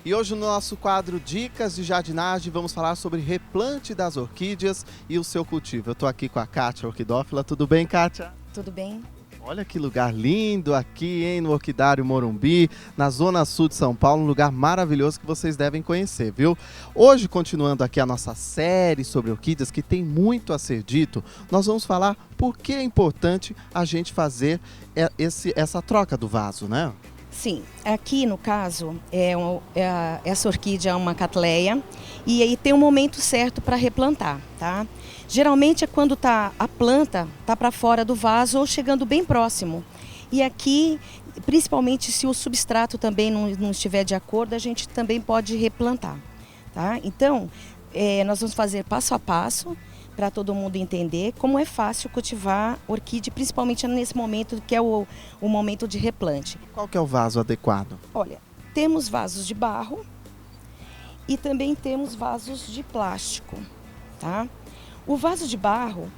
E hoje no nosso quadro Dicas de Jardinagem vamos falar sobre replante das orquídeas e o seu cultivo. Eu estou aqui com a Kátia Orquidófila. Tudo bem, Kátia? Tudo bem? Olha que lugar lindo aqui, hein, no Orquidário Morumbi, na zona sul de São Paulo, um lugar maravilhoso que vocês devem conhecer, viu? Hoje, continuando aqui a nossa série sobre orquídeas, que tem muito a ser dito, nós vamos falar por que é importante a gente fazer essa troca do vaso, né? Sim, aqui no caso, essa orquídea é uma catleia e aí tem um momento certo para replantar, tá? Geralmente é quando a planta tá para fora do vaso ou chegando bem próximo. E aqui, principalmente se o substrato também não estiver de acordo, a gente também pode replantar, tá? Então, nós vamos fazer passo a passo para todo mundo entender como é fácil cultivar orquídea, principalmente nesse momento que é o momento de replante. Qual que é o vaso adequado? Olha, temos vasos de barro e também temos vasos de plástico, tá? O vaso de barro,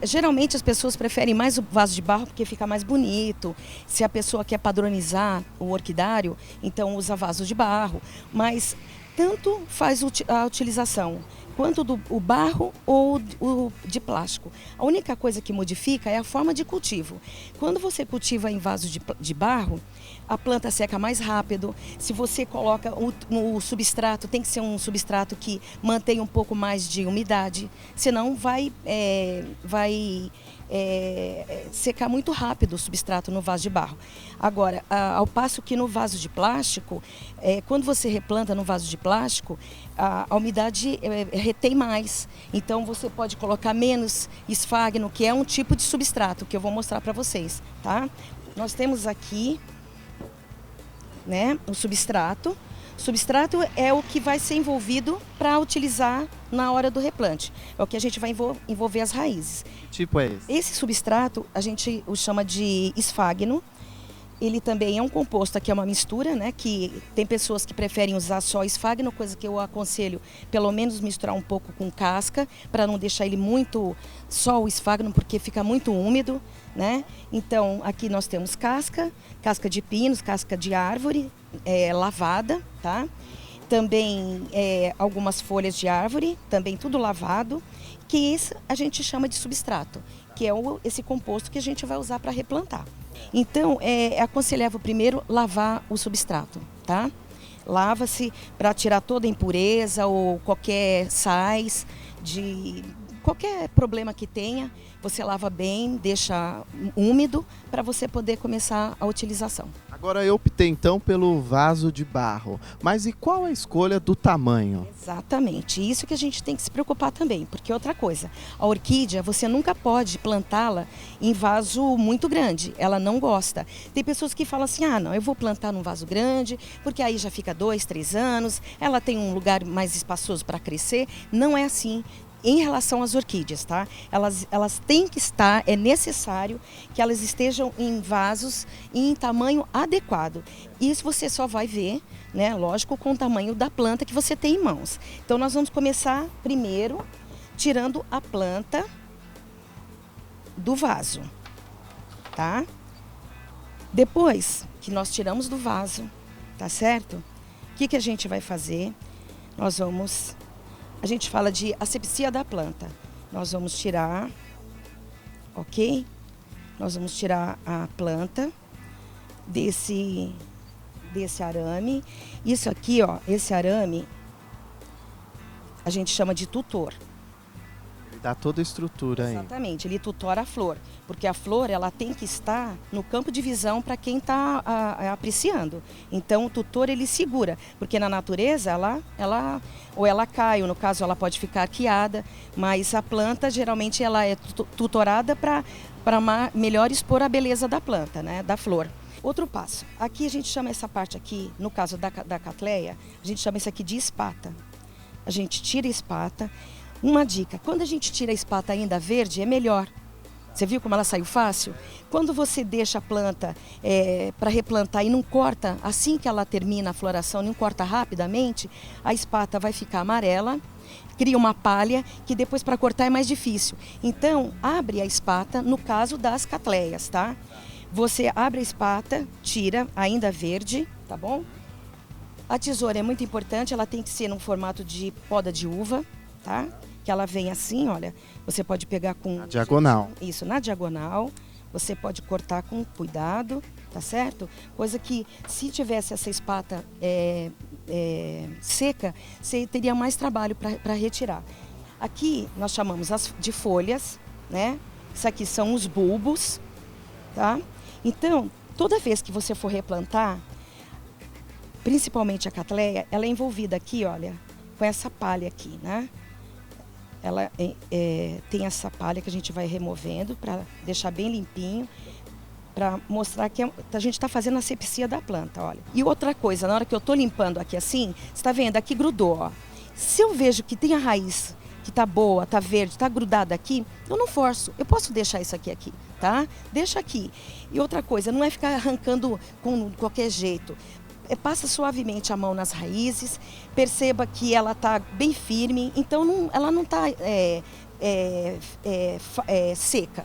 geralmente as pessoas preferem mais o vaso de barro porque fica mais bonito. Se a pessoa quer padronizar o orquidário, então usa vaso de barro. Mas tanto faz a utilização, quanto o barro ou o de plástico. A única coisa que modifica é a forma de cultivo. Quando você cultiva em vaso de barro, a planta seca mais rápido. Se você coloca o substrato, tem que ser um substrato que mantém um pouco mais de umidade, senão vai secar muito rápido o substrato no vaso de barro. Agora, ao passo que no vaso de plástico, quando você replanta no vaso de plástico, a umidade retém mais. Então você pode colocar menos esfagno, que é um tipo de substrato que eu vou mostrar para vocês, tá? Nós temos aqui, né, o substrato. O substrato é o que vai ser envolvido para utilizar na hora do replante. É o que a gente vai envolver as raízes. Que tipo é esse? Esse substrato a gente o chama de esfagno. Ele também é um composto, aqui é uma mistura, né? Que tem pessoas que preferem usar só esfagno, coisa que eu aconselho pelo menos misturar um pouco com casca, para não deixar ele muito só o esfagno, porque fica muito úmido, né? Então aqui nós temos casca de pinos, casca de árvore lavada, tá? Também algumas folhas de árvore, também tudo lavado, que isso a gente chama de substrato, que é esse composto que a gente vai usar para replantar. Então, é aconselhável primeiro lavar o substrato, tá? Lava-se para tirar toda a impureza ou qualquer sais, de qualquer problema que tenha, você lava bem, deixa úmido para você poder começar a utilização. Agora eu optei então pelo vaso de barro, mas e qual a escolha do tamanho? Exatamente, isso que a gente tem que se preocupar também, porque outra coisa, a orquídea você nunca pode plantá-la em vaso muito grande, ela não gosta. Tem pessoas que falam assim, não, eu vou plantar num vaso grande, porque aí já fica 2, 3 anos, ela tem um lugar mais espaçoso para crescer. Não é assim. Em relação às orquídeas, tá? Elas têm que estar, é necessário que elas estejam em vasos em tamanho adequado. Isso você só vai ver, né, lógico, com o tamanho da planta que você tem em mãos. Então nós vamos começar primeiro tirando a planta do vaso, tá? Depois que nós tiramos do vaso, tá certo? O que a gente vai fazer? A gente fala de asepsia da planta. Nós vamos tirar, ok? Nós vamos tirar a planta desse arame. Isso aqui, ó, esse arame, a gente chama de tutor. Ele dá toda a estrutura aí. Exatamente, ele tutora a flor, porque a flor ela tem que estar no campo de visão para quem está apreciando. Então o tutor ele segura, porque na natureza ela cai, ou no caso ela pode ficar arqueada, mas a planta geralmente ela é tutorada para melhor expor a beleza da planta, né, da flor. Outro passo, aqui a gente chama essa parte aqui, no caso da catleia, a gente chama isso aqui de espata. A gente tira a espata. Uma dica, quando a gente tira a espata ainda verde, é melhor. Você viu como ela saiu fácil? Quando você deixa a planta para replantar e não corta, assim que ela termina a floração, não corta rapidamente, a espata vai ficar amarela, cria uma palha que depois para cortar é mais difícil. Então, abre a espata no caso das catleias, tá? Você abre a espata, tira, ainda verde, tá bom? A tesoura é muito importante, ela tem que ser no formato de poda de uva, tá? Que ela vem assim, olha, você pode pegar com... Na diagonal. Isso, na diagonal. Você pode cortar com cuidado, tá certo? Coisa que, se tivesse essa espata seca, você teria mais trabalho para retirar. Aqui nós chamamos de folhas, né? Isso aqui são os bulbos, tá? Então, toda vez que você for replantar, principalmente a catleia, ela é envolvida aqui, olha, com essa palha aqui, né? Ela tem essa palha que a gente vai removendo para deixar bem limpinho, para mostrar que a gente está fazendo a asepsia da planta, olha. E outra coisa, na hora que eu estou limpando aqui assim, você está vendo? Aqui grudou, ó. Se eu vejo que tem a raiz que tá boa, tá verde, tá grudada aqui, eu não forço. Eu posso deixar isso aqui, tá? Deixa aqui. E outra coisa, não é ficar arrancando com qualquer jeito. Passa suavemente a mão nas raízes, perceba que ela está bem firme, então ela não está seca.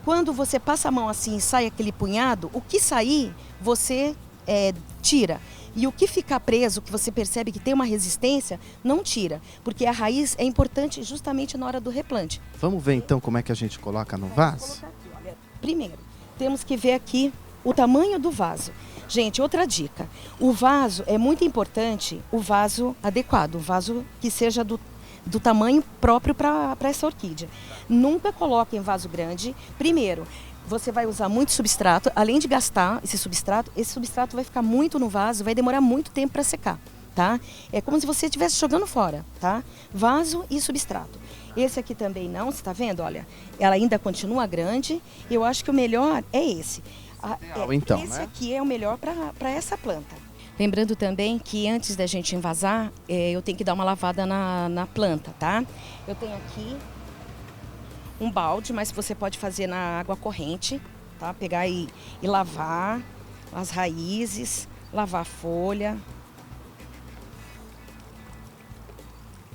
Quando você passa a mão assim e sai aquele punhado, o que sair, você tira. E o que ficar preso, que você percebe que tem uma resistência, não tira. Porque a raiz é importante justamente na hora do replante. Vamos ver então como é que a gente coloca no vaso? Olha, primeiro, temos que ver aqui o tamanho do vaso. Gente, outra dica. O vaso, é muito importante o vaso adequado, o vaso que seja do tamanho próprio para essa orquídea. Nunca coloque em vaso grande. Primeiro, você vai usar muito substrato. Além de gastar esse substrato vai ficar muito no vaso, vai demorar muito tempo para secar, tá? É como se você estivesse jogando fora, tá? Vaso e substrato. Esse aqui também não, você está vendo? Olha, ela ainda continua grande. Eu acho que o melhor é esse. Então, esse aqui é o melhor para essa planta. Lembrando também que antes da gente envasar, eu tenho que dar uma lavada na planta, tá? Eu tenho aqui um balde, mas você pode fazer na água corrente, tá? Pegar e lavar as raízes, lavar a folha,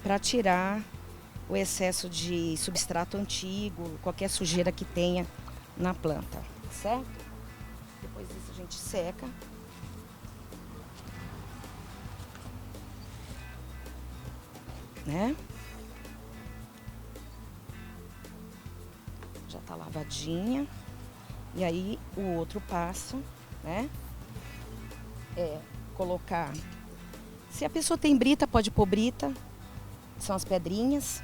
para tirar o excesso de substrato antigo, qualquer sujeira que tenha na planta, certo? Depois disso a gente seca. Né? Já tá lavadinha. E aí o outro passo, né? É colocar. Se a pessoa tem brita, pode pôr brita. São as pedrinhas.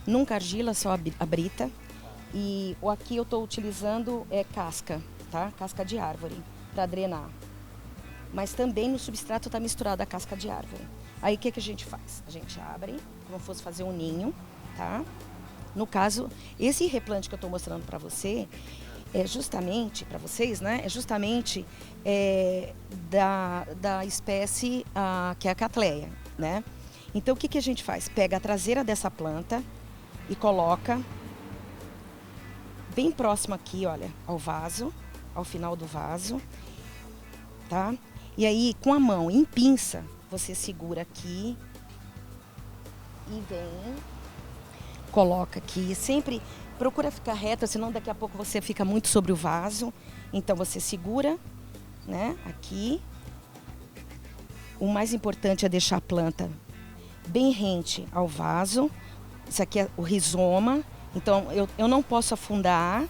Nunca argila, só a brita. E aqui eu tô utilizando casca, tá? Casca de árvore para drenar. Mas também no substrato tá misturada a casca de árvore. Aí o que a gente faz? A gente abre, como se fosse fazer um ninho, tá? No caso, esse replante que eu estou mostrando para você é justamente, para vocês, né? É justamente da espécie que é a catleia, né? Então o que a gente faz? Pega a traseira dessa planta e coloca bem próximo aqui, olha, ao vaso, ao final do vaso, tá? E aí com a mão em pinça, você segura aqui e vem, coloca aqui, sempre procura ficar reta, senão daqui a pouco você fica muito sobre o vaso. Então você segura, né, aqui. O mais importante é deixar a planta bem rente ao vaso. Isso aqui é o rizoma, então eu não posso afundar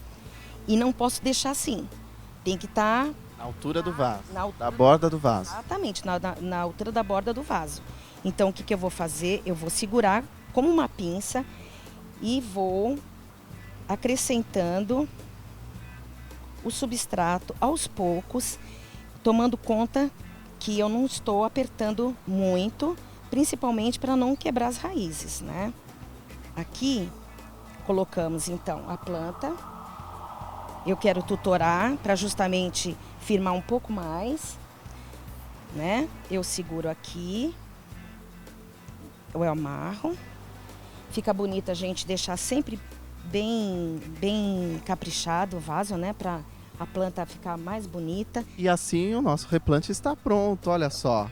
e não posso deixar assim. Tem que estar... na altura do vaso, da borda do vaso. Exatamente, na altura da borda do vaso. Então, o que eu vou fazer? Eu vou segurar como uma pinça e vou acrescentando o substrato aos poucos, tomando conta que eu não estou apertando muito, principalmente para não quebrar as raízes, né? Aqui, colocamos então a planta. Eu quero tutorar para justamente firmar um pouco mais, né? Eu seguro aqui, eu amarro. Fica bonito a gente deixar sempre bem caprichado o vaso, né? Para a planta ficar mais bonita. E assim o nosso replante está pronto, olha só.